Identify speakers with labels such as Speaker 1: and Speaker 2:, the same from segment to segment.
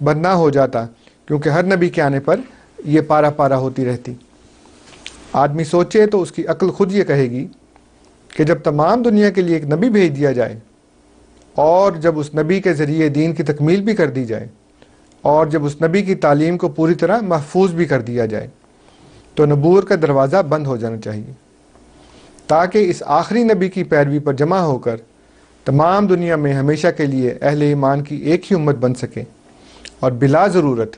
Speaker 1: بند نہ ہو جاتا، کیونکہ ہر نبی کے آنے پر یہ پارا پارا ہوتی رہتی۔ آدمی سوچے تو اس کی عقل خود یہ کہے گی کہ جب تمام دنیا کے لیے ایک نبی بھیج دیا جائے، اور جب اس نبی کے ذریعے دین کی تکمیل بھی کر دی جائے، اور جب اس نبی کی تعلیم کو پوری طرح محفوظ بھی کر دیا جائے، تو نبوت کا دروازہ بند ہو جانا چاہیے، تاکہ اس آخری نبی کی پیروی پر جمع ہو کر تمام دنیا میں ہمیشہ کے لیے اہل ایمان کی ایک ہی امت بن سکے، اور بلا ضرورت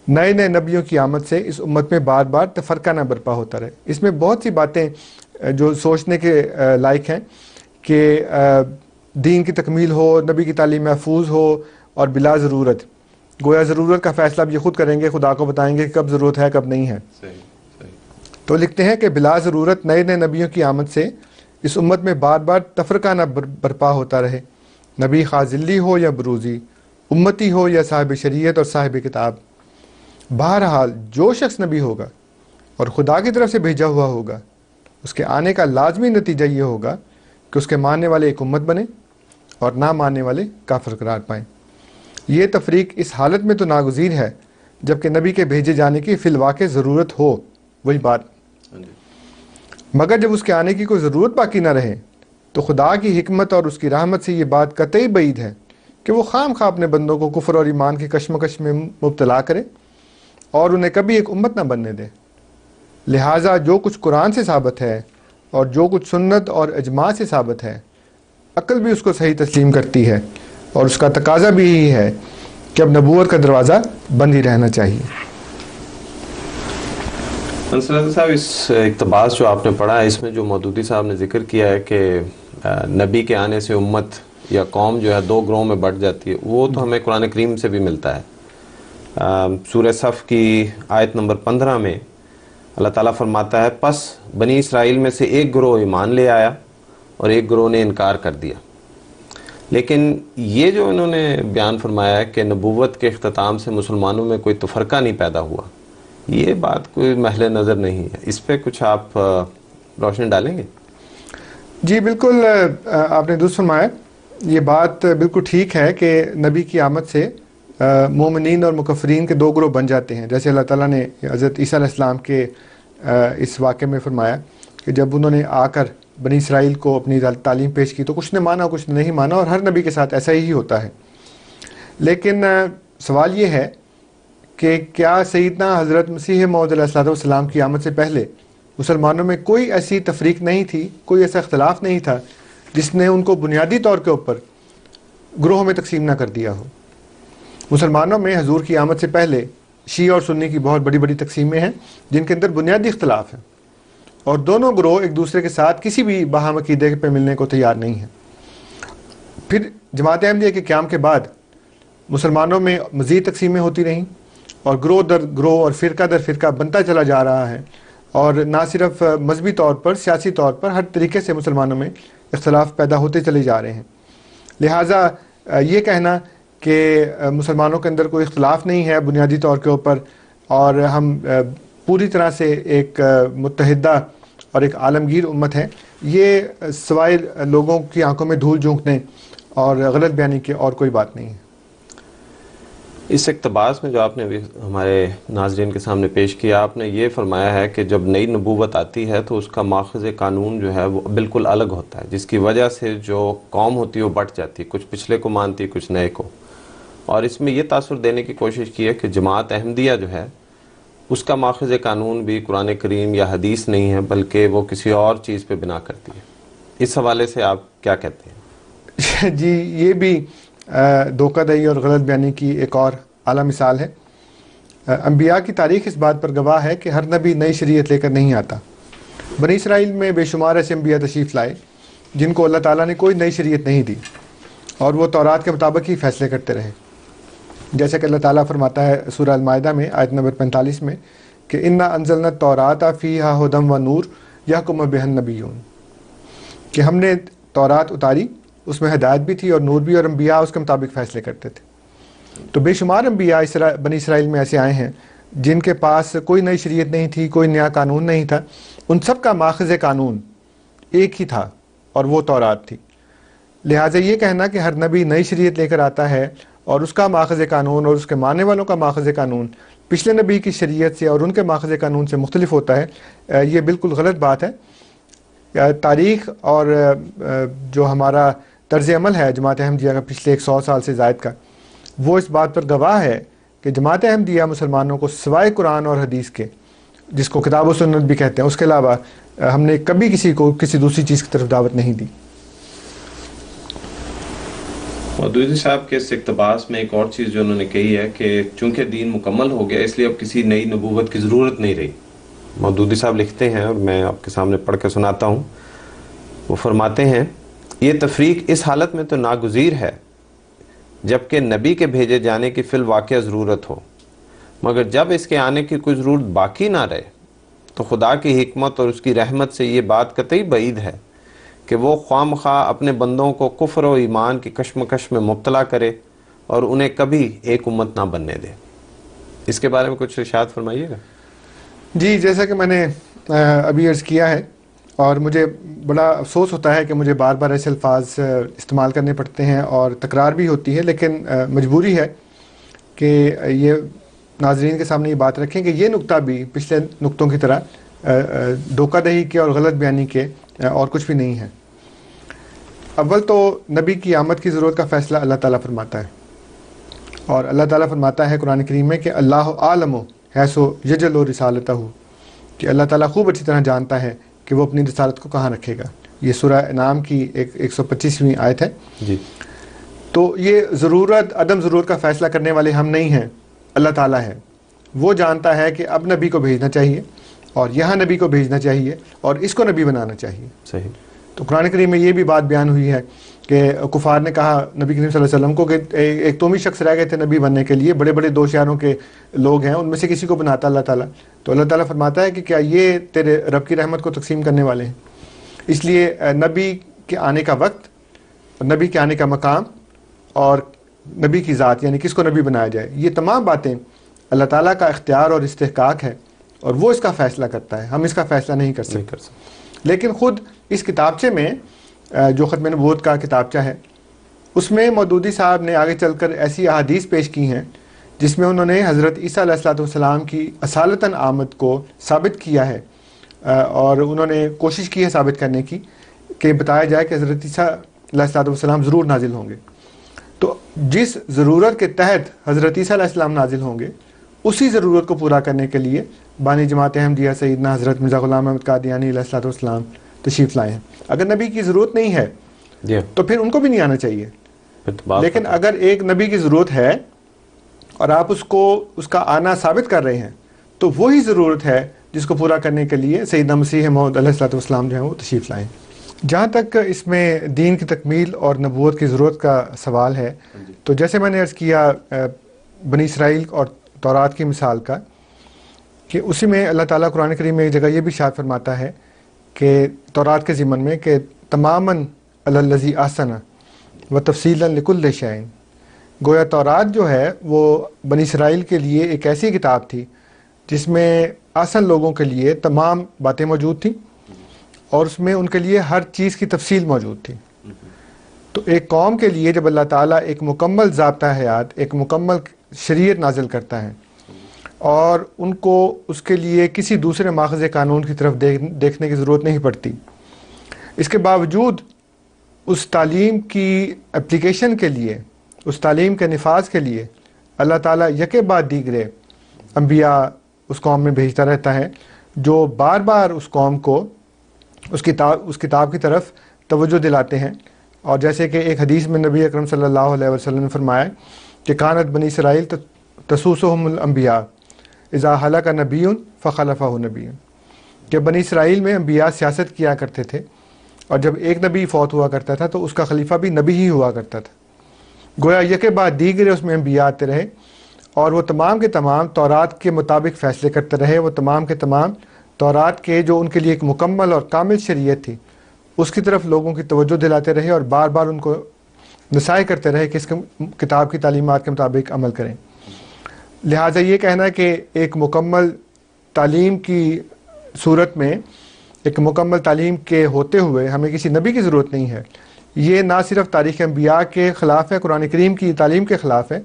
Speaker 1: نئے نئے نبیوں کی آمد سے اس امت میں بار بار تفرقہ نہ برپا ہوتا رہے۔ اس میں بہت سی باتیں جو سوچنے کے لائق ہیں کہ دین کی تکمیل ہو، نبی کی تعلیم محفوظ ہو، اور بلا ضرورت، گویا ضرورت کا فیصلہ اب یہ خود کریں گے، خدا کو بتائیں گے کہ کب ضرورت ہے کب نہیں ہے۔ تو لکھتے ہیں کہ بلا ضرورت نئے نئے نبیوں کی آمد سے اس امت میں بار بار تفرقہ نہ برپا ہوتا رہے، نبی خاصلی ہو یا بروزی، امتی ہو یا صاحب شریعت اور صاحب کتاب۔ بہرحال جو شخص نبی ہوگا اور خدا کی طرف سے بھیجا ہوا ہوگا، اس کے آنے کا لازمی نتیجہ یہ ہوگا کہ اس کے ماننے والے ایک امت بنے اور نہ ماننے والے کافر قرار پائیں۔ یہ تفریق اس حالت میں تو ناگزیر ہے جبکہ نبی کے بھیجے جانے کی فی الواقع ضرورت ہو، وہی بات، مگر جب اس کے آنے کی کوئی ضرورت باقی نہ رہے تو خدا کی حکمت اور اس کی رحمت سے یہ بات قطعی بعید ہے کہ وہ خام خواہ اپنے بندوں کو کفر اور ایمان کی کشمکش میں مبتلا کرے اور انہیں کبھی ایک امت نہ بننے دے۔ لہٰذا جو کچھ قرآن سے ثابت ہے اور جو کچھ سنت اور اجماع سے ثابت ہے، عقل بھی اس کو صحیح تسلیم کرتی ہے، اور اس کا تقاضا بھی یہی ہے کہ اب نبوت کا دروازہ بند ہی رہنا چاہیے۔
Speaker 2: انصر صاحب، اس اقتباس جو آپ نے پڑھا ہے، اس میں جو مودودی صاحب نے ذکر کیا ہے کہ نبی کے آنے سے امت یا قوم جو ہے دو گروہوں میں بٹ جاتی ہے، وہ تو ہمیں قرآن کریم سے بھی ملتا ہے۔ سورہ صف کی آیت نمبر 15 میں اللہ تعالیٰ فرماتا ہے، پس بنی اسرائیل میں سے ایک گروہ ایمان لے آیا اور ایک گروہ نے انکار کر دیا۔ لیکن یہ جو انہوں نے بیان فرمایا ہے کہ نبوت کے اختتام سے مسلمانوں میں کوئی تفرقہ نہیں پیدا ہوا، یہ بات کوئی محل نظر نہیں ہے، اس پہ کچھ آپ روشنی ڈالیں گے؟
Speaker 1: جی بالکل، آپ نے درست فرمایا، یہ بات بالکل ٹھیک ہے کہ نبی کی آمد سے مومنین اور مکفرین کے دو گروہ بن جاتے ہیں، جیسے اللہ تعالیٰ نے حضرت عیسیٰ علیہ السلام کے اس واقعے میں فرمایا کہ جب انہوں نے آ کر بنی اسرائیل کو اپنی تعلیم پیش کی تو کچھ نے مانا کچھ نے نہیں مانا، اور ہر نبی کے ساتھ ایسا ہی ہوتا ہے۔ لیکن سوال یہ ہے کہ کیا سیدنا حضرت مسیح موعود علیہ السلام کی آمد سے پہلے مسلمانوں میں کوئی ایسی تفریق نہیں تھی، کوئی ایسا اختلاف نہیں تھا جس نے ان کو بنیادی طور کے اوپر گروہوں میں تقسیم نہ کر دیا ہو؟ مسلمانوں میں حضور کی آمد سے پہلے شیعہ اور سنی کی بہت بڑی بڑی تقسیمیں ہیں جن کے اندر بنیادی اختلاف ہے، اور دونوں گروہ ایک دوسرے کے ساتھ کسی بھی باہم عقیدے پہ ملنے کو تیار نہیں ہیں۔ پھر جماعت احمدیہ کے قیام کے بعد مسلمانوں میں مزید تقسیمیں ہوتی رہیں، اور گروہ در گروہ اور فرقہ در فرقہ بنتا چلا جا رہا ہے، اور نہ صرف مذہبی طور پر، سیاسی طور پر، ہر طریقے سے مسلمانوں میں اختلاف پیدا ہوتے چلے جا رہے ہیں۔ لہٰذا یہ کہنا کہ مسلمانوں کے اندر کوئی اختلاف نہیں ہے بنیادی طور کے اوپر، اور ہم پوری طرح سے ایک متحدہ اور ایک عالمگیر امت ہے، یہ سوائے لوگوں کی آنکھوں میں دھول جھونکنے اور غلط بیانی کے اور کوئی بات نہیں ہے۔
Speaker 2: اس اقتباس میں جو آپ نے ہمارے ناظرین کے سامنے پیش کیا، آپ نے یہ فرمایا ہے کہ جب نئی نبوت آتی ہے تو اس کا ماخذ قانون جو ہے وہ بالکل الگ ہوتا ہے، جس کی وجہ سے جو قوم ہوتی ہے وہ بٹ جاتی ہے، کچھ پچھلے کو مانتی، کچھ نئے کو۔ اور اس میں یہ تاثر دینے کی کوشش کی ہے کہ جماعت احمدیہ جو ہے اس کا ماخذ قانون بھی قرآن کریم یا حدیث نہیں ہے، بلکہ وہ کسی اور چیز پہ بنا کرتی ہے۔ اس حوالے سے آپ کیا کہتے ہیں؟
Speaker 1: جی یہ بھی دھوکہ دہی اور غلط بیانی کی ایک اور اعلیٰ مثال ہے۔ انبیاء کی تاریخ اس بات پر گواہ ہے کہ ہر نبی نئی شریعت لے کر نہیں آتا۔ بنی اسرائیل میں بے شمار ایسے انبیاء تشریف لائے جن کو اللہ تعالیٰ نے کوئی نئی شریعت نہیں دی، اور وہ تورات کے مطابق ہی فیصلے کرتے رہے، جیسا کہ اللہ تعالیٰ فرماتا ہے سورہ المائدہ میں آیت نمبر 45 میں کہ انا انزلنا التوراۃ فیہا ھدی و نور یحکم بہا النبیون، کہ ہم نے تورات اتاری، اس میں ہدایت بھی تھی اور نور بھی، اور انبیاء اس کے مطابق فیصلے کرتے تھے۔ تو بے شمار انبیاء بنی اسرائیل میں ایسے آئے ہیں جن کے پاس کوئی نئی شریعت نہیں تھی، کوئی نیا قانون نہیں تھا، ان سب کا ماخذ قانون ایک ہی تھا اور وہ تورات تھی۔ لہٰذا یہ کہنا کہ ہر نبی نئی شریعت لے کر آتا ہے اور اس کا ماخذ قانون اور اس کے ماننے والوں کا ماخذ قانون پچھلے نبی کی شریعت سے اور ان کے ماخذ قانون سے مختلف ہوتا ہے، یہ بالکل غلط بات ہے۔ تاریخ اور جو ہمارا طرز عمل ہے جماعت احمدیہ کا پچھلے 100 سال سے زائد کا، وہ اس بات پر گواہ ہے کہ جماعت احمدیہ مسلمانوں کو سوائے قرآن اور حدیث کے، جس کو کتاب و سنت بھی کہتے ہیں، اس کے علاوہ ہم نے کبھی کسی کو کسی دوسری چیز کی طرف دعوت نہیں دی۔
Speaker 2: مودودی صاحب کے اس اقتباس میں ایک اور چیز جو انہوں نے کہی ہے کہ چونکہ دین مکمل ہو گیا اس لیے اب کسی نئی نبوت کی ضرورت نہیں رہی۔ مودودی صاحب لکھتے ہیں اور میں آپ کے سامنے پڑھ کے سناتا ہوں، وہ فرماتے ہیں یہ تفریق اس حالت میں تو ناگزیر ہے جبکہ نبی کے بھیجے جانے کی فی الواقع ضرورت ہو، مگر جب اس کے آنے کی کوئی ضرورت باقی نہ رہے تو خدا کی حکمت اور اس کی رحمت سے یہ بات قطعی بعید ہے کہ وہ خواہ مخواہ اپنے بندوں کو کفر و ایمان کی کشمکش میں مبتلا کرے اور انہیں کبھی ایک امت نہ بننے دے۔ اس کے بارے میں کچھ ارشاد فرمائیے گا۔
Speaker 1: جی، جیسا کہ میں نے ابھی عرض کیا ہے، اور مجھے بڑا افسوس ہوتا ہے کہ مجھے بار بار ایسے الفاظ استعمال کرنے پڑتے ہیں اور تکرار بھی ہوتی ہے، لیکن مجبوری ہے کہ یہ ناظرین کے سامنے یہ بات رکھیں کہ یہ نقطہ بھی پچھلے نقطوں کی طرح دھوکہ دہی کے اور غلط بیانی کے اور کچھ بھی نہیں ہے۔ اول تو نبی کی آمد کی ضرورت کا فیصلہ اللہ تعالیٰ فرماتا ہے، اور اللہ تعالیٰ فرماتا ہے قرآن کریم میں کہ اللہ عالم حیث یجل رسالتہ، کہ اللہ تعالیٰ خوب اچھی طرح جانتا ہے کہ وہ اپنی رسالت کو کہاں رکھے گا۔ یہ سورہ انعام کی 125ویں آیت ہے۔
Speaker 2: جی،
Speaker 1: تو یہ ضرورت عدم ضرورت کا فیصلہ کرنے والے ہم نہیں ہیں، اللہ تعالیٰ ہے۔ وہ جانتا ہے کہ اب نبی کو بھیجنا چاہیے اور یہاں نبی کو بھیجنا چاہیے اور اس کو نبی بنانا چاہیے۔
Speaker 2: صحیح۔
Speaker 1: تو قرآن کریم میں یہ بھی بات بیان ہوئی ہے کہ کفار نے کہا نبی کریم صلی اللہ علیہ وسلم کو کہ ایک تم ہی شخص رہ گئے تھے نبی بننے کے لیے، بڑے بڑے 2 شہروں کے لوگ ہیں، ان میں سے کسی کو بناتا اللہ تعالیٰ۔ تو اللہ تعالیٰ فرماتا ہے کہ کیا یہ تیرے رب کی رحمت کو تقسیم کرنے والے ہیں؟ اس لیے نبی کے آنے کا وقت، نبی کے آنے کا مقام اور نبی کی ذات، یعنی کس کو نبی بنایا جائے، یہ تمام باتیں اللہ تعالیٰ کا اختیار اور استحقاق ہے، اور وہ اس کا فیصلہ کرتا ہے، ہم اس کا فیصلہ نہیں کر سکتے۔ لیکن خود اس کتابچے میں جو ختم نبوت کا کتابچہ ہے، اس میں مودودی صاحب نے آگے چل کر ایسی احادیث پیش کی ہیں جس میں انہوں نے حضرت عیسیٰ علیہ السلام کی اصالتاً آمد کو ثابت کیا ہے، اور انہوں نے کوشش کی ہے ثابت کرنے کی کہ بتایا جائے کہ حضرت عیسیٰ علیہ السلام ضرور نازل ہوں گے۔ تو جس ضرورت کے تحت حضرت عیسیٰ علیہ السلام نازل ہوں گے، اسی ضرورت کو پورا کرنے کے لیے بانی جماعت احمدیہ سیدنا حضرت مرزا غلام احمد قادیانی علیہ السلام تشریف لائے ہیں۔ اگر نبی کی ضرورت نہیں ہے تو پھر ان کو بھی نہیں آنا چاہیے، لیکن اگر ایک نبی کی ضرورت ہے اور آپ اس کا آنا ثابت کر رہے ہیں، تو وہی ضرورت ہے جس کو پورا کرنے کے لیے سیدنا مسیح موعود علیہ السلام جو ہیں وہ تشریف لائیں۔ جہاں تک اس میں دین کی تکمیل اور نبوت کی ضرورت کا سوال ہے، تو جیسے میں نے عرض کیا بنی اسرائیل اور تورات کی مثال کا، کہ اسی میں اللہ تعالیٰ قرآن کریم میں ایک جگہ یہ بھی ارشاد فرماتا ہے کہ تورات کے ضمن میں کہ تماماً علی الذی احسن و تفصیلا لکل شیء، گویا تورات جو ہے وہ بنی اسرائیل کے لیے ایک ایسی کتاب تھی جس میں احسن لوگوں کے لیے تمام باتیں موجود تھیں، اور اس میں ان کے لیے ہر چیز کی تفصیل موجود تھی۔ تو ایک قوم کے لیے جب اللہ تعالیٰ ایک مکمل ضابطہ حیات، ایک مکمل شریعت نازل کرتا ہے، اور ان کو اس کے لیے کسی دوسرے ماخذ قانون کی طرف دیکھنے کی ضرورت نہیں پڑتی، اس کے باوجود اس تعلیم کی اپلیکیشن کے لیے، اس تعلیم کے نفاذ کے لیے اللہ تعالیٰ یکے بعد دیگرے انبیاء اس قوم میں بھیجتا رہتا ہے، جو بار بار اس قوم کو اس کتاب کی طرف توجہ دلاتے ہیں۔ اور جیسے کہ ایک حدیث میں نبی اکرم صلی اللہ علیہ وسلم نے فرمایا کہ کانت بنی اسرائیل تسوسہم الانبیاء اذا ہلک نبی فخلفہ نبی، کہ بنی اسرائیل میں انبیاء سیاست کیا کرتے تھے، اور جب ایک نبی فوت ہوا کرتا تھا تو اس کا خلیفہ بھی نبی ہی ہوا کرتا تھا۔ گویا یکے بعد دیگرے اس میں انبیاء آتے رہے، اور وہ تمام کے تمام تورات کے مطابق فیصلے کرتے رہے، وہ تمام کے تمام تورات کے جو ان کے لیے ایک مکمل اور کامل شریعت تھی اس کی طرف لوگوں کی توجہ دلاتے رہے، اور بار بار ان کو نصائح کرتے رہے کہ اس کتاب کی تعلیمات کے مطابق عمل کریں۔ لہٰذا یہ کہنا ہے کہ ایک مکمل تعلیم کی صورت میں، ایک مکمل تعلیم کے ہوتے ہوئے ہمیں کسی نبی کی ضرورت نہیں ہے، یہ نہ صرف تاریخ انبیاء کے خلاف ہے، قرآن کریم کی تعلیم کے خلاف ہے،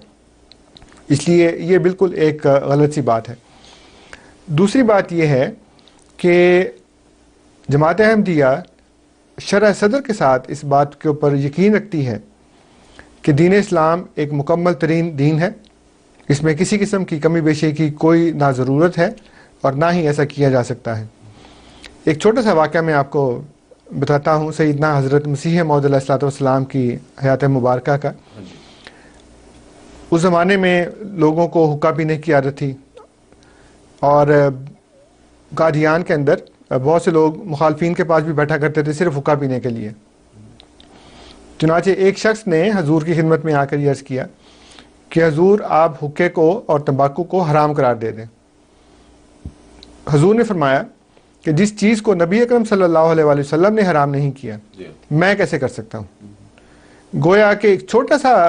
Speaker 1: اس لیے یہ بالکل ایک غلط سی بات ہے۔ دوسری بات یہ ہے کہ جماعت احمدیہ شرح صدر کے ساتھ اس بات کے اوپر یقین رکھتی ہے کہ دین اسلام ایک مکمل ترین دین ہے، اس میں کسی قسم کی کمی بیشی کی کوئی نہ ضرورت ہے اور نہ ہی ایسا کیا جا سکتا ہے۔ ایک چھوٹا سا واقعہ میں آپ کو بتاتا ہوں سیدنا حضرت مسیح موعود علیہ الصلوۃ والسلام کی حیات مبارکہ کا۔ اس زمانے میں لوگوں کو حقہ پینے کی عادت تھی، اور قادیان کے اندر بہت سے لوگ مخالفین کے پاس بھی بیٹھا کرتے تھے صرف حقہ پینے کے لیے۔ چنانچہ ایک شخص نے حضور کی خدمت میں آ کر یہ عرض کیا کہ حضور آپ حقے کو اور تمباکو کو حرام قرار دے دیں۔ حضور نے فرمایا کہ جس چیز کو نبی اکرم صلی اللہ علیہ وآلہ وسلم نے حرام نہیں کیا میں کیسے کر سکتا ہوں؟ گویا کہ ایک چھوٹا سا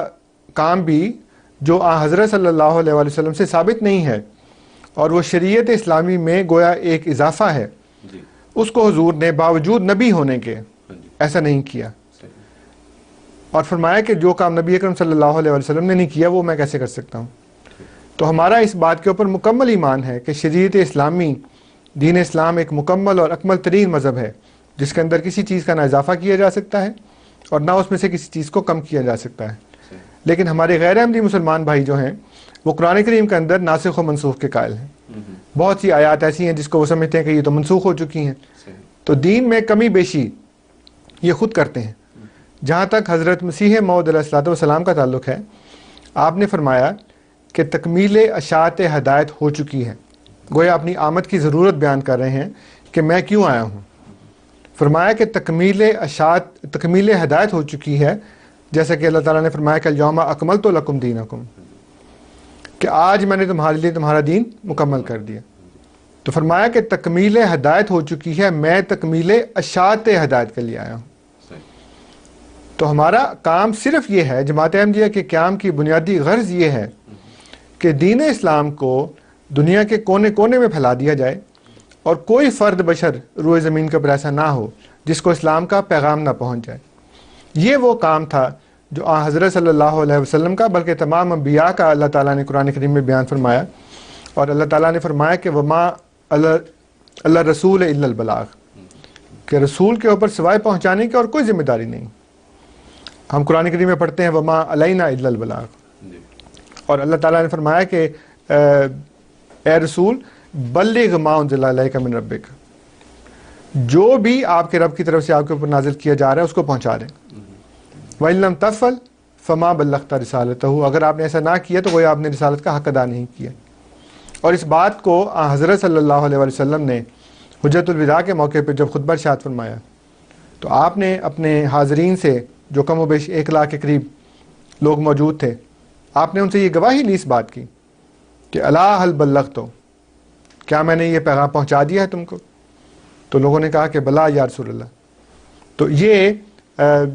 Speaker 1: کام بھی جو حضرت صلی اللہ علیہ وآلہ وسلم سے ثابت نہیں ہے اور وہ شریعت اسلامی میں گویا ایک اضافہ ہے، اس کو حضور نے باوجود نبی ہونے کے ایسا نہیں کیا، اور فرمایا کہ جو کام نبی اکرم صلی اللہ علیہ وسلم نے نہیں کیا وہ میں کیسے کر سکتا ہوں۔ تو ہمارا اس بات کے اوپر مکمل ایمان ہے کہ شریعت اسلامی، دین اسلام ایک مکمل اور اکمل ترین مذہب ہے جس کے اندر کسی چیز کا نہ اضافہ کیا جا سکتا ہے اور نہ اس میں سے کسی چیز کو کم کیا جا سکتا ہے۔ لیکن ہمارے غیر احمدی مسلمان بھائی جو ہیں وہ قرآن کریم کے اندر ناسخ و منسوخ کے قائل ہیں۔ بہت سی آیات ایسی ہیں جس کو وہ سمجھتے ہیں کہ یہ تو منسوخ ہو چکی ہیں، تو دین میں کمی بیشی یہ خود کرتے ہیں۔ جہاں تک حضرت مسیح موعود علیہ الصلوۃ والسلام کا تعلق ہے، آپ نے فرمایا کہ تکمیل اشاعت ہدایت ہو چکی ہے، گویا اپنی آمد کی ضرورت بیان کر رہے ہیں کہ میں کیوں آیا ہوں۔ فرمایا کہ تکمیل ہدایت ہو چکی ہے، جیسا کہ اللہ تعالیٰ نے فرمایا کہ الیوم اکملت لکم دینکم، کہ آج میں نے تمہارے لیے تمہارا دین مکمل کر دیا۔ تو فرمایا کہ تکمیل ہدایت ہو چکی ہے، میں تکمیل اشاعت ہدایت کے لیے آیا ہوں۔ تو ہمارا کام صرف یہ ہے، جماعت احمدیہ کے قیام کی بنیادی غرض یہ ہے کہ دین اسلام کو دنیا کے کونے کونے میں پھیلا دیا جائے اور کوئی فرد بشر روئے زمین کے اوپر ایسا نہ ہو جس کو اسلام کا پیغام نہ پہنچ جائے۔ یہ وہ کام تھا جو حضرت صلی اللہ علیہ وسلم کا بلکہ تمام انبیاء کا اللہ تعالیٰ نے قرآن کریم میں بیان فرمایا، اور اللہ تعالیٰ نے فرمایا کہ وما اللہ رسول الا البلاغ، کہ رسول کے اوپر سوائے پہنچانے کی اور کوئی ذمہ داری نہیں۔ ہم قرآن کریم میں پڑھتے ہیں وما علینا الا البلاغ، اور اللہ تعالیٰ نے فرمایا کہ اے رسول بلغ ما انزل الیک من ربک، جو بھی آپ کے رب کی طرف سے آپ کے اوپر نازل کیا جا رہا ہے اس کو پہنچا دیں۔ وَإِن لَمْ تَفْعَلْ فَمَا بَلَّغْتَ رِسَالَتَهُ، اگر آپ نے ایسا نہ کیا تو گویا آپ نے رسالت کا حق ادا نہیں کیا۔ اور اس بات کو حضرت صلی اللہ علیہ وسلم نے حجت الوداع کے موقع پہ جب خطبہ ارشاد فرمایا تو آپ نے اپنے حاضرین سے جو کم و بیش 1 لاکھ کے قریب لوگ موجود تھے، آپ نے ان سے یہ گواہی لی اس بات کی کہ الا هل بلغت، کیا میں نے یہ پیغام پہنچا دیا ہے تم کو؟ تو لوگوں نے کہا کہ بلا یا رسول اللہ۔ تو یہ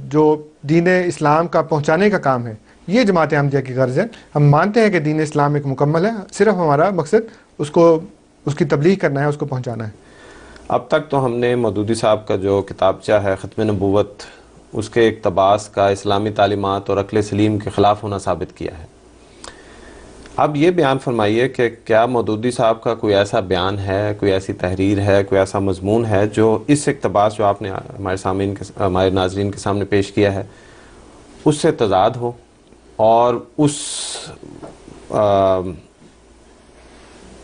Speaker 1: جو دین اسلام کا پہنچانے کا کام ہے یہ جماعت احمدیہ کی غرض ہے۔ ہم مانتے ہیں کہ دین اسلام ایک مکمل ہے، صرف ہمارا مقصد اس کی تبلیغ کرنا ہے، اس کو پہنچانا ہے۔
Speaker 2: اب تک تو ہم نے مودودی صاحب کا جو کتابچہ ہے ختم نبوت، اس کے اقتباس کا اسلامی تعلیمات اور عقل سلیم کے خلاف ہونا ثابت کیا ہے۔ اب یہ بیان فرمائیے کہ کیا مودودی صاحب کا کوئی ایسا بیان ہے، کوئی ایسی تحریر ہے، کوئی ایسا مضمون ہے جو اس اقتباس جو آپ نے ہمارے ناظرین کے سامنے پیش کیا ہے اس سے تضاد ہو اور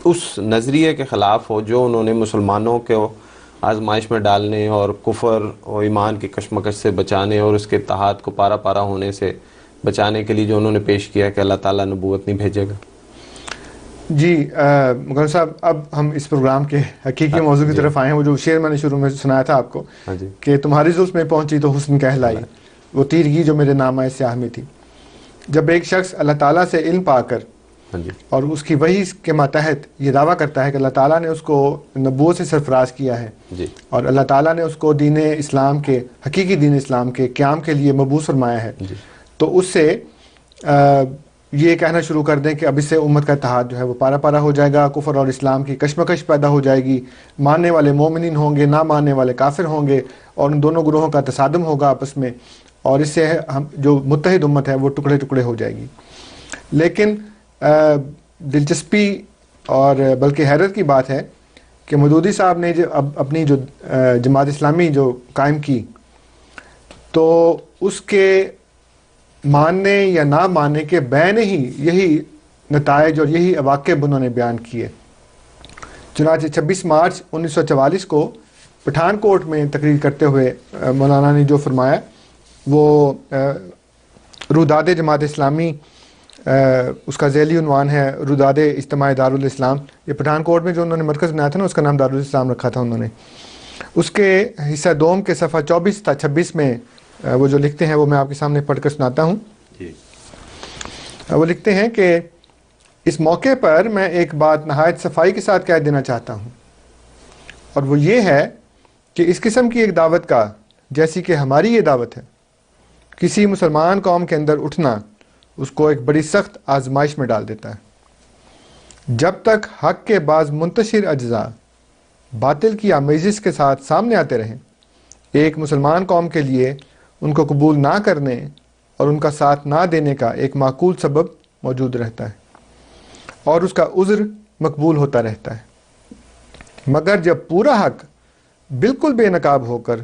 Speaker 2: اس نظریے کے خلاف ہو جو انہوں نے مسلمانوں کو آزمائش میں ڈالنے اور کفر اور ایمان کی کشمکش سے بچانے اور اس کے اتحاد کو پارا پارا ہونے سے بچانے کے لیے جو انہوں نے پیش کیا کہ اللہ تعالیٰ نبوت نہیں بھیجے گا؟
Speaker 1: جی مغل صاحب، اب ہم اس پروگرام کے حقیقی موضوع کی طرف آئے ہیں۔ وہ جو شعر میں نے شروع میں سنایا تھا آپ کو کہ تمہاری زلف میں پہنچی تو حسن کہلائی، وہ تیرگی جو میرے نامہ سیاہ میں تھی۔ جب ایک شخص اللہ تعالیٰ سے علم پا کر اور اس کی وحی کے ماتحت یہ دعویٰ کرتا ہے کہ اللہ تعالیٰ نے اس کو نبوت سے سرفراز کیا ہے اور اللہ تعالیٰ نے اس کو دین اسلام کے، حقیقی دین اسلام کے قیام کے لیے مبعوث فرمایا ہے، تو اس سے یہ کہنا شروع کر دیں کہ اب اس سے امت کا اتحاد جو ہے وہ پارا پارا ہو جائے گا، کفر اور اسلام کی کشمکش پیدا ہو جائے گی، ماننے والے مومنین ہوں گے، نہ ماننے والے کافر ہوں گے، اور ان دونوں گروہوں کا تصادم ہوگا آپس میں، اور اس سے ہم جو متحد امت ہے وہ ٹکڑے ٹکڑے ہو جائے گی. لیکن دلچسپی اور بلکہ حیرت کی بات ہے کہ مودودی صاحب نے جو اپنی جو جماعت اسلامی جو قائم کی تو اس کے ماننے یا نہ ماننے کے بین ہی یہی نتائج اور یہی عواقب انہوں نے بیان کیے. چنانچہ 26 مارچ 1944 کو پٹھان کوٹ میں تقریر کرتے ہوئے مولانا نے جو فرمایا وہ روداد جماعت اسلامی، اس کا ذیلی عنوان ہے روداد اجتماع دارالاسلام. یہ پٹھان کوٹ میں جو انہوں نے مرکز بنایا تھا نا، اس کا نام دارالاسلام رکھا تھا انہوں نے. اس کے حصہ دوم کے صفحہ 24 تا 26 میں وہ جو لکھتے ہیں وہ میں آپ کے سامنے پڑھ کر سناتا ہوں. وہ لکھتے ہیں کہ اس موقع پر میں ایک بات نہایت صفائی کے ساتھ کہہ دینا چاہتا ہوں، اور وہ یہ ہے کہ اس قسم کی ایک دعوت کا، جیسی کہ ہماری یہ دعوت ہے، کسی مسلمان قوم کے اندر اٹھنا اس کو ایک بڑی سخت آزمائش میں ڈال دیتا ہے. جب تک حق کے بعض منتشر اجزاء باطل کی آمیزش کے ساتھ سامنے آتے رہیں، ایک مسلمان قوم کے لیے ان کو قبول نہ کرنے اور ان کا ساتھ نہ دینے کا ایک معقول سبب موجود رہتا ہے اور اس کا عذر مقبول ہوتا رہتا ہے. مگر جب پورا حق بالکل بے نقاب ہو کر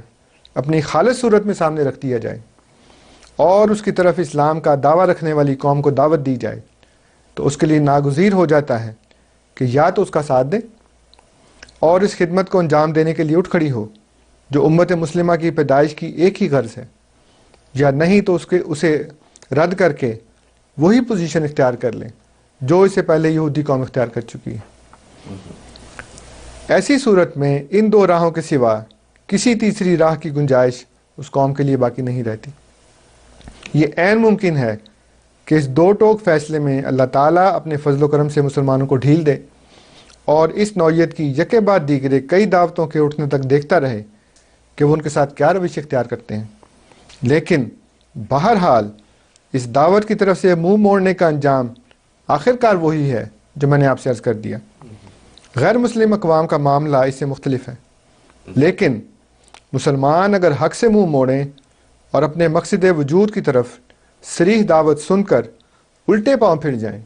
Speaker 1: اپنی خالص صورت میں سامنے رکھ دیا جائے اور اس کی طرف اسلام کا دعویٰ رکھنے والی قوم کو دعوت دی جائے، تو اس کے لیے ناگزیر ہو جاتا ہے کہ یا تو اس کا ساتھ دے اور اس خدمت کو انجام دینے کے لیے اٹھ کھڑی ہو جو امت مسلمہ کی پیدائش کی ایک ہی غرض ہے، یا نہیں تو اسے رد کر کے وہی پوزیشن اختیار کر لیں جو اس سے پہلے یہودی قوم اختیار کر چکی ہے. ایسی صورت میں ان دو راہوں کے سوا کسی تیسری راہ کی گنجائش اس قوم کے لیے باقی نہیں رہتی. یہ عین ممکن ہے کہ اس دو ٹوک فیصلے میں اللہ تعالیٰ اپنے فضل و کرم سے مسلمانوں کو ڈھیل دے اور اس نوعیت کی یکے بعد دیگرے کئی دعوتوں کے اٹھنے تک دیکھتا رہے کہ وہ ان کے ساتھ کیا روش اختیار کرتے ہیں. لیکن بہرحال اس دعوت کی طرف سے منہ موڑنے کا انجام آخرکار وہی ہے جو میں نے آپ سے عرض کر دیا. غیر مسلم اقوام کا معاملہ اس سے مختلف ہے، لیکن مسلمان اگر حق سے منہ موڑیں اور اپنے مقصد وجود کی طرف صریح دعوت سن کر الٹے پاؤں پھر جائیں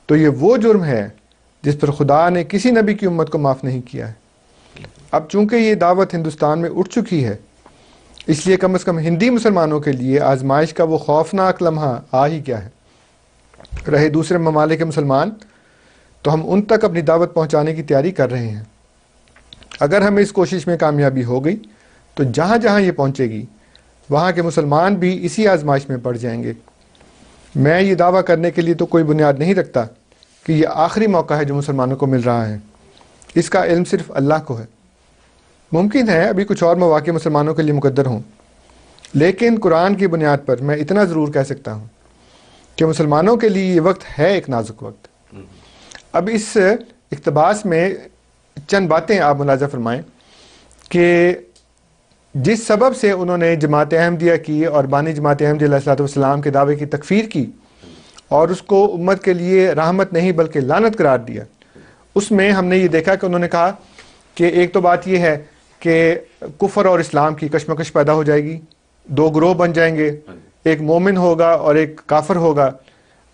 Speaker 1: تو یہ وہ جرم ہے جس پر خدا نے کسی نبی کی امت کو معاف نہیں کیا ہے. اب چونکہ یہ دعوت ہندوستان میں اٹھ چکی ہے، اس لیے کم از کم ہندی مسلمانوں کے لیے آزمائش کا وہ خوفناک لمحہ آ ہی گیا ہے. رہے دوسرے ممالک کے مسلمان تو ہم ان تک اپنی دعوت پہنچانے کی تیاری کر رہے ہیں. اگر ہمیں اس کوشش میں کامیابی ہو گئی تو جہاں جہاں یہ پہنچے گی وہاں کے مسلمان بھی اسی آزمائش میں پڑ جائیں گے. میں یہ دعویٰ کرنے کے لیے تو کوئی بنیاد نہیں رکھتا کہ یہ آخری موقع ہے جو مسلمانوں کو مل رہا ہے. اس کا علم صرف اللہ کو ہے. ممکن ہے ابھی کچھ اور مواقع مسلمانوں کے لیے مقدر ہوں، لیکن قرآن کی بنیاد پر میں اتنا ضرور کہہ سکتا ہوں کہ مسلمانوں کے لیے یہ وقت ہے ایک نازک وقت. اب اس اقتباس میں چند باتیں آپ ملاحظہ فرمائیں کہ جس سبب سے انہوں نے جماعت احمدیہ کی اور بانی جماعت احمدیہ علیہ الصلوۃ والسلام کے دعوے کی تکفیر کی اور اس کو امت کے لیے رحمت نہیں بلکہ لعنت قرار دیا، اس میں ہم نے یہ دیکھا کہ انہوں نے کہا کہ ایک تو بات یہ ہے کہ کفر اور اسلام کی کشمکش پیدا ہو جائے گی، دو گروہ بن جائیں گے، ایک مومن ہوگا اور ایک کافر ہوگا،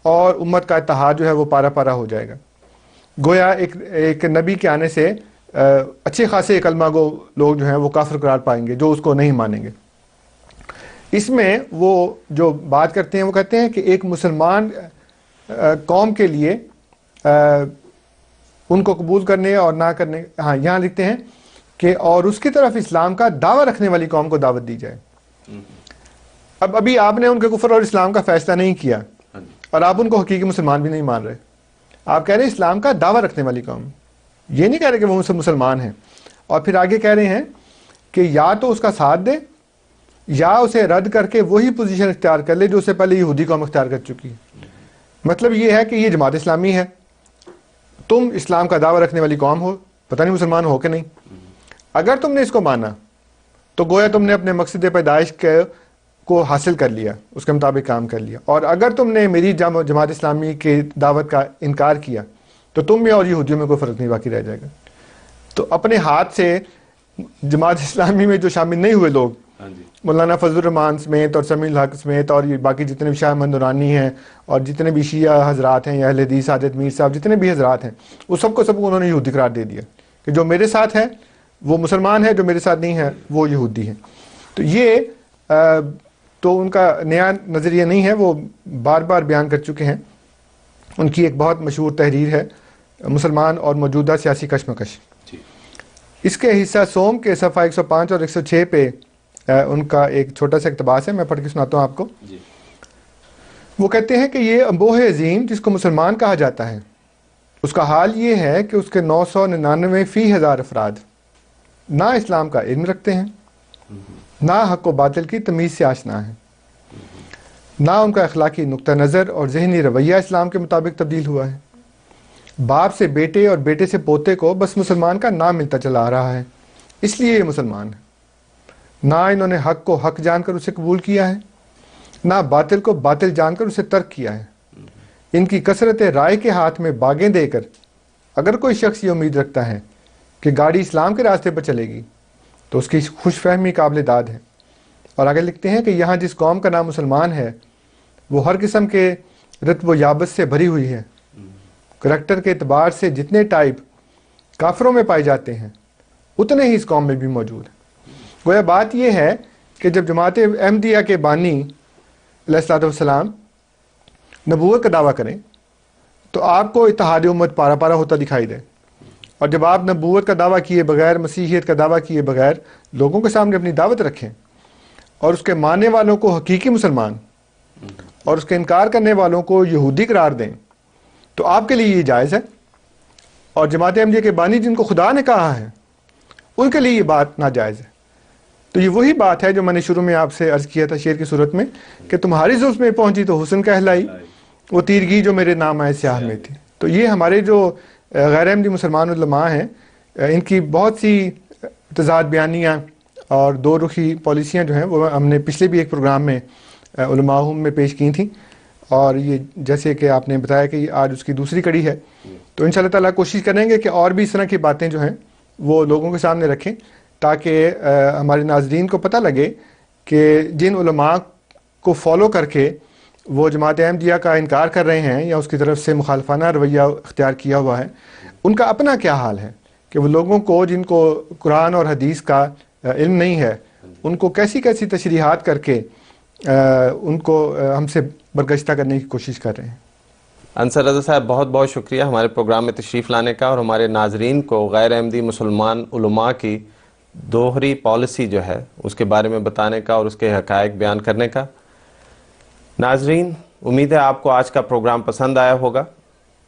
Speaker 1: اور امت کا اتحاد جو ہے وہ پارا پارا ہو جائے گا. گویا ایک نبی کے آنے سے اچھے خاصے کلمہ گو لوگ جو ہیں وہ کافر قرار پائیں گے جو اس کو نہیں مانیں گے. اس میں وہ جو بات کرتے ہیں وہ کہتے ہیں کہ ایک مسلمان قوم کے لیے ان کو قبول کرنے اور نہ کرنے، ہاں یہاں لکھتے ہیں کہ اور اس کی طرف اسلام کا دعویٰ رکھنے والی قوم کو دعوت دی جائے. اب ابھی آپ نے ان کے کفر اور اسلام کا فیصلہ نہیں کیا اور آپ ان کو حقیقی مسلمان بھی نہیں مان رہے. آپ کہہ رہے ہیں اسلام کا دعویٰ رکھنے والی قوم، یہ نہیں کہہ رہے کہ وہ مسلمان ہیں. اور پھر آگے کہہ رہے ہیں کہ یا تو اس کا ساتھ دے یا اسے رد کر کے وہی پوزیشن اختیار کر لے جو اس سے پہلے یہودی قوم اختیار کر چکی ہے. مطلب یہ ہے کہ یہ جماعت اسلامی ہے، تم اسلام کا دعویٰ رکھنے والی قوم ہو، پتہ نہیں مسلمان ہو کہ نہیں. اگر تم نے اس کو مانا تو گویا تم نے اپنے مقصد پیدائش کو حاصل کر لیا، اس کے مطابق کام کر لیا. اور اگر تم نے میری جماعت اسلامی کی دعوت کا انکار کیا تو تم میں اور یہودیوں میں کوئی فرق نہیں باقی رہ جائے گا. تو اپنے ہاتھ سے جماعت اسلامی میں جو شامل نہیں ہوئے لوگ مولانا فضل الرحمان سمیت اور سمیع الحق سمیت اور یہ باقی جتنے بھی شاہ احمد نورانی ہیں اور جتنے بھی شیعہ حضرات ہیں یا اہل حدیث سعادت میر صاحب جتنے بھی حضرات ہیں وہ سب کو انہوں نے یہودی قرار دے دیا کہ جو میرے ساتھ ہے وہ مسلمان ہے، جو میرے ساتھ نہیں ہے وہ یہودی ہے. تو یہ تو ان کا نیا نظریہ نہیں ہے، وہ بار بار بیان کر چکے ہیں. ان کی ایک بہت مشہور تحریر ہے مسلمان اور موجودہ سیاسی کشمکش. اس کے حصہ سوم کے صفحہ 105 اور 106 پہ ان کا ایک چھوٹا سا اقتباس ہے، میں پڑھ کے سناتا ہوں آپ کو. وہ کہتے ہیں کہ یہ انبوہ عظیم جس کو مسلمان کہا جاتا ہے، اس کا حال یہ ہے کہ اس کے 999 فی ہزار افراد نہ اسلام کا علم رکھتے ہیں، نہ حق و باطل کی تمیز سے آشنا ہیں، نہ ان کا اخلاقی نقطہ نظر اور ذہنی رویہ اسلام کے مطابق تبدیل ہوا ہے. باپ سے بیٹے اور بیٹے سے پوتے کو بس مسلمان کا نام ملتا چلا آ رہا ہے، اس لیے یہ مسلمان ہے. نہ انہوں نے حق کو حق جان کر اسے قبول کیا ہے، نہ باطل کو باطل جان کر اسے ترک کیا ہے. ان کی کثرت رائے کے ہاتھ میں باغیں دے کر اگر کوئی شخص یہ امید رکھتا ہے کہ گاڑی اسلام کے راستے پر چلے گی تو اس کی خوش فہمی قابل داد ہے. اور آگے لکھتے ہیں کہ یہاں جس قوم کا نام مسلمان ہے وہ ہر قسم کے رتب و یابت سے بھری ہوئی ہے. کریکٹر کے اعتبار سے جتنے ٹائپ کافروں میں پائے جاتے ہیں اتنے ہی اس قوم میں بھی موجود ہیں. گویا بات یہ ہے کہ جب جماعت احمدیہ کے بانی علیہ الصلوۃ والسلام نبوت کا دعویٰ کریں تو آپ کو اتحاد امت پارا پارا ہوتا دکھائی دے، اور جب آپ نبوت کا دعویٰ کیے بغیر، مسیحیت کا دعویٰ کیے بغیر لوگوں کے سامنے اپنی دعوت رکھیں اور اس کے ماننے والوں کو حقیقی مسلمان اور اس کے انکار کرنے والوں کو یہودی قرار دیں تو آپ کے لیے یہ جائز ہے. اور جماعت احمدیہ کے بانی جن کو خدا نے کہا ہے ان کے لیے یہ بات ناجائز ہے. تو یہ وہی بات ہے جو میں نے شروع میں آپ سے عرض کیا تھا شعر کی صورت میں کہ تمہاری زلف میں پہنچی تو حسن کہلائی، وہ تیرگی جو میرے نام آئے سیاہ میں تھی. تو یہ ہمارے جو غیر احمدی مسلمان علماء ہیں ان کی بہت سی تضاد بیانیاں اور دو رخی پالیسیاں جو ہیں وہ ہم نے پچھلے بھی ایک پروگرام میں علماء میں پیش کی تھیں، اور یہ جیسے کہ آپ نے بتایا کہ آج اس کی دوسری کڑی ہے. تو انشاءاللہ تعالیٰ کوشش کریں گے کہ اور بھی اس طرح کی باتیں جو ہیں وہ لوگوں کے سامنے رکھیں تاکہ ہمارے ناظرین کو پتہ لگے کہ جن علماء کو فالو کر کے وہ جماعت احمدیہ کا انکار کر رہے ہیں یا اس کی طرف سے مخالفانہ رویہ اختیار کیا ہوا ہے، ان کا اپنا کیا حال ہے کہ وہ لوگوں کو جن کو قرآن اور حدیث کا علم نہیں ہے ان کو کیسی کیسی تشریحات کر کے ان کو ہم سے برگشتہ کرنے کی کوشش کر رہے ہیں.
Speaker 2: انصر رضا صاحب بہت بہت شکریہ ہمارے پروگرام میں تشریف لانے کا اور ہمارے ناظرین کو غیر احمدی مسلمان علماء کی دوہری پالیسی جو ہے اس کے بارے میں بتانے کا اور اس کے حقائق بیان کرنے کا. ناظرین امید ہے آپ کو آج کا پروگرام پسند آیا ہوگا.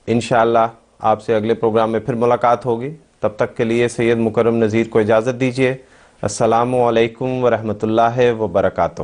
Speaker 2: انشاءاللہ آپ سے اگلے پروگرام میں پھر ملاقات ہوگی. تب تک کے لیے سید مکرم نذیر کو اجازت دیجیے. السلام علیکم ورحمۃ اللہ وبرکاتہ.